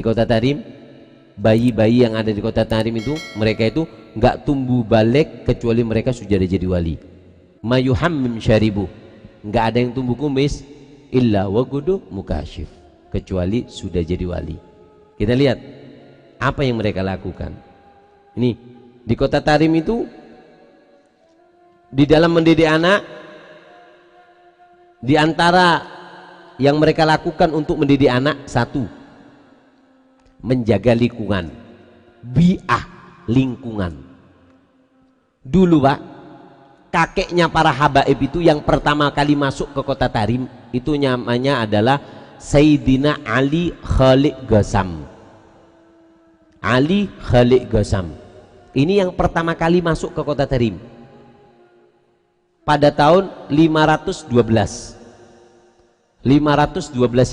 Di kota Tarim, bayi-bayi yang ada di kota Tarim itu, mereka itu nggak tumbuh balik kecuali mereka sudah jadi wali. Mayuhammim syaribu, nggak ada yang tumbuh kumis illa wagudu mukashif, kecuali sudah jadi wali. Kita lihat apa yang mereka lakukan. Ini di kota Tarim itu, di dalam mendidik anak, di antara yang mereka lakukan untuk mendidik anak, satu, menjaga lingkungan, bi'ah, lingkungan. Dulu Pak, kakeknya para habaib itu yang pertama kali masuk ke kota Tarim itu namanya adalah Sayyidina Ali Khaliq Ghasam. Ali Khaliq Ghasam ini yang pertama kali masuk ke kota Tarim pada tahun 512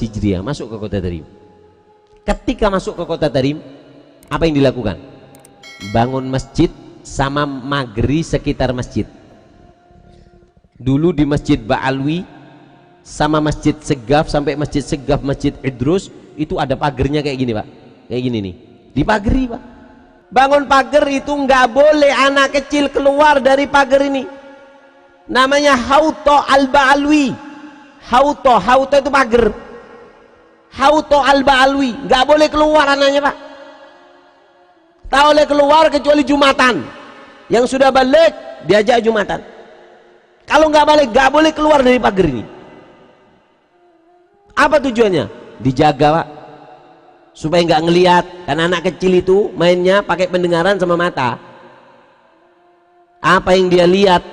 Hijriah, masuk ke kota Tarim. Ketika masuk ke kota Tarim, apa yang dilakukan? Bangun masjid sama magri sekitar masjid. Dulu di Masjid Ba'alwi sama Masjid Segaf, sampai Masjid Segaf, Masjid Idrus itu ada pagernya kayak gini Pak, kayak gini nih, dipageri Pak. Bangun pagar itu nggak boleh anak kecil keluar dari pagar ini. Namanya Hauto Al-Ba'alwi. Hauto itu pagar. Hauto Al-Ba'alwi, nggak boleh keluar anaknya Pak. Tak boleh keluar kecuali Jumatan. Yang sudah balik diajak Jumatan. Kalau nggak balik nggak boleh keluar dari pagar ini. Apa tujuannya? Dijaga Pak, supaya nggak ngelihat, karena anak kecil itu mainnya pakai pendengaran sama mata. Apa yang dia lihat,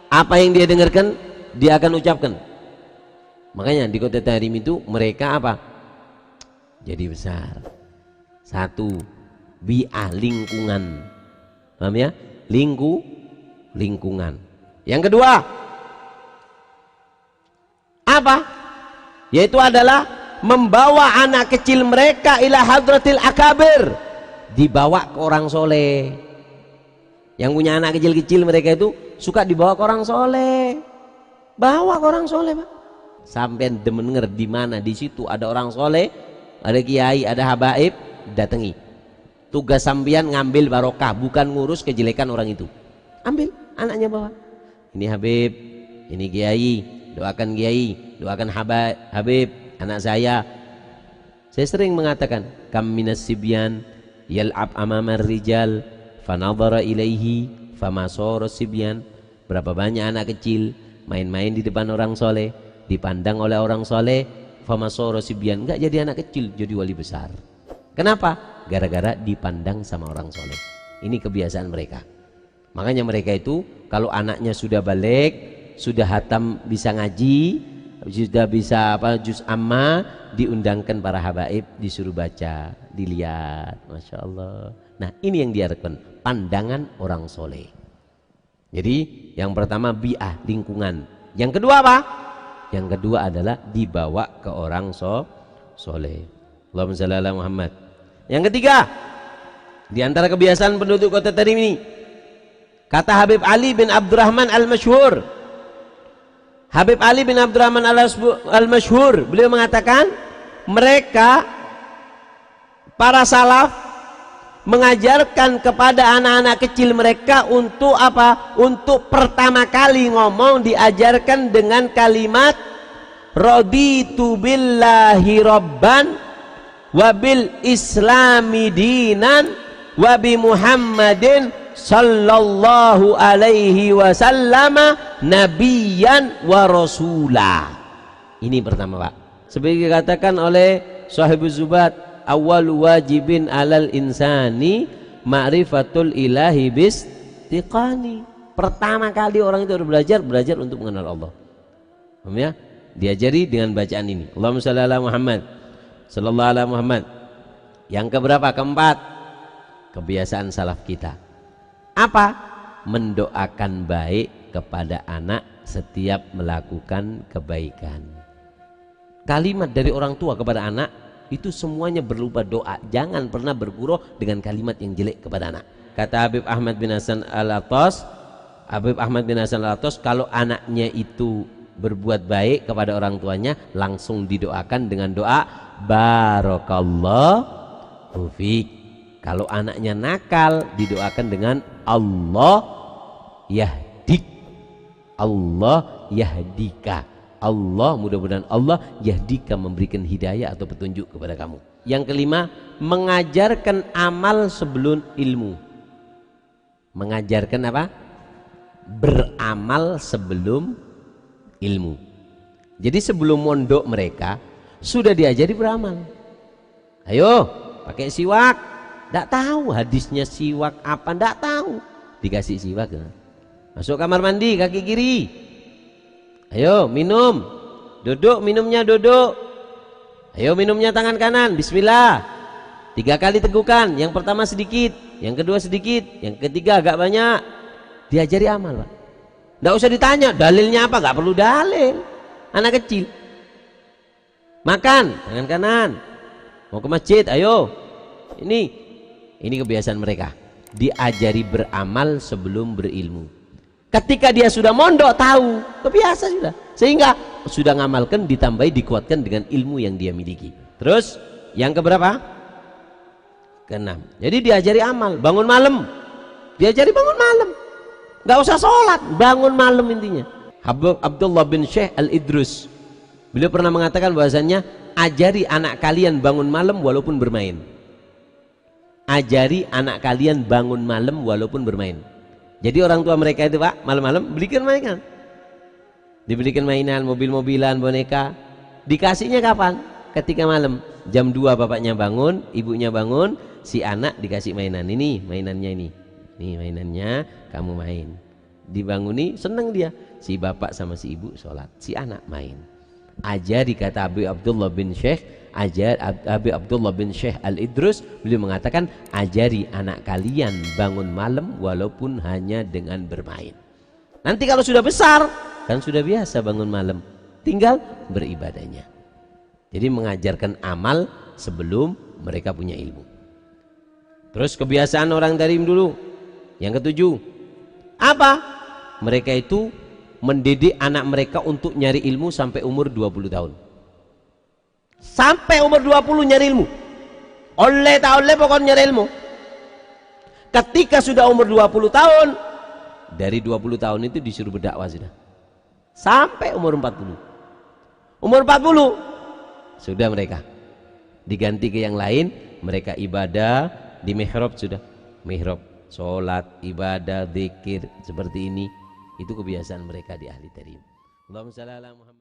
apa yang dia dengarkan, dia akan ucapkan. Makanya di kota Tarim itu mereka apa? Jadi besar. Satu, bi'ah, lingkungan. Paham ya? Lingkungan. Yang kedua, apa? Yaitu adalah membawa anak kecil mereka ila hadratil akabir, dibawa ke orang soleh. Yang punya anak kecil-kecil mereka itu suka dibawa ke orang soleh, bawa ke orang soleh Pak. Sampai demenger di mana di situ ada orang soleh, ada kiai, ada habaib, datangi. Tugas sampean ngambil barokah, bukan ngurus kejelekan orang itu. Ambil, anaknya bawa. Ini habib, ini kiai, doakan kiai, doakan habib, anak saya. Saya sering mengatakan, kam minas sibyan yal'ab amamar rijal fanadhara ilaihi famasara sibyan. Berapa banyak anak kecil main-main di depan orang soleh, dipandang oleh orang soleh, famasara sibyan, enggak jadi anak kecil, jadi wali besar. Kenapa? Gara-gara dipandang sama orang soleh. Ini kebiasaan mereka. Makanya mereka itu kalau anaknya sudah balik, sudah hatam, bisa ngaji, sudah bisa apa, juz amma, diundangkan para habaib, disuruh baca, dilihat, masya Allah. Nah ini yang diharapkan, pandangan orang soleh. Jadi yang pertama bi'ah, lingkungan. Yang kedua apa? Yang kedua adalah dibawa ke orang soleh. Allahumma shalli ala Muhammad. Yang ketiga, di antara kebiasaan penduduk kota Tarim ini, kata Habib Ali bin Abdurrahman Al-Masyhur, Habib Ali bin Abdurrahman Al-Masyhur, beliau mengatakan mereka para salaf mengajarkan kepada anak-anak kecil mereka untuk apa? Untuk pertama kali ngomong diajarkan dengan kalimat raditu billahi rabban wabil islami dinan wabi Muhammadin sallallahu alaihi wasallama nabiyan wa rasula. Ini pertama Pak, seperti dikatakan oleh Sahibuz Zubat, awal wajibin alal insani ma'rifatul ilahi bistiqani. Pertama kali orang itu harus belajar untuk mengenal Allah. Paham ya? Diajari dengan bacaan ini, Allahumma shalli ala Muhammad sallallahu alaihi Muhammad. Yang keberapa? Keempat, kebiasaan salaf kita apa? Mendoakan baik kepada anak setiap melakukan kebaikan. Kalimat dari orang tua kepada anak itu semuanya berupa doa. Jangan pernah bergurau dengan kalimat yang jelek kepada anak. Kata Habib Ahmad bin Hasan Al-Attas, kalau anaknya itu berbuat baik kepada orang tuanya, langsung didoakan dengan doa barakallah Taufik. Kalau anaknya nakal didoakan dengan Allah yahdik, Allah yahdika. Allah, mudah-mudahan Allah yahdika, memberikan hidayah atau petunjuk kepada kamu. Yang kelima, mengajarkan amal sebelum ilmu. Mengajarkan apa? Beramal sebelum ilmu. Jadi sebelum mondok mereka sudah diajari beramal. Ayo pakai siwak, tidak tahu hadisnya siwak apa, tidak tahu, dikasih siwak. Masuk kamar mandi kaki kiri, ayo minum, duduk minumnya duduk, ayo minumnya tangan kanan, bismillah, 3 kali tegukan, yang pertama sedikit, yang kedua sedikit, yang ketiga agak banyak. Diajari amal, Pak. Tidak usah ditanya dalilnya apa, nggak perlu dalil. Anak kecil makan tangan kanan, mau ke masjid, ayo. Ini kebiasaan mereka, diajari beramal sebelum berilmu. Ketika dia sudah mondok tahu, kebiasa sudah, sehingga sudah ngamalkan, ditambahi, dikuatkan dengan ilmu yang dia miliki. Terus yang keberapa? Keenam. Jadi diajari amal, bangun malam, diajari bangun malam, nggak usah sholat, bangun malam intinya. Abdullah bin Syekh Al-Idrus, beliau pernah mengatakan bahwasannya ajari anak kalian bangun malam walaupun bermain. Ajari anak kalian bangun malam walaupun bermain. Jadi orang tua mereka itu, Pak, malam-malam belikan mainan, dibelikan mainan, mobil-mobilan, boneka. Dikasihnya kapan? Ketika malam jam 2 bapaknya bangun, ibunya bangun, si anak dikasih mainan. Ini mainannya, ini mainannya, kamu main. Dibanguni, senang dia, si bapak sama si ibu sholat, si anak main. Ajari, kata Abi Abdullah bin Syekh, Abi Abdullah bin Syekh Al-Idrus, beliau mengatakan ajari anak kalian bangun malam walaupun hanya dengan bermain. Nanti kalau sudah besar kan sudah biasa bangun malam, tinggal beribadahnya. Jadi mengajarkan amal sebelum mereka punya ilmu. Terus kebiasaan orang Tarim dulu yang ketujuh apa? Mereka itu mendidik anak mereka untuk nyari ilmu sampai umur 20 tahun. Sampai umur 20 nyari ilmu. Oleh tak oleh pokoknya nyari ilmu. Ketika sudah umur 20 tahun, dari 20 tahun itu disuruh berdakwah sudah. Sampai umur 40. Umur 40 sudah mereka diganti ke yang lain, mereka ibadah di mihrab sudah. Mihrab, sholat, ibadah, zikir seperti ini. Itu kebiasaan mereka di ahli tarim. Allahumma shalli ala Muhammad.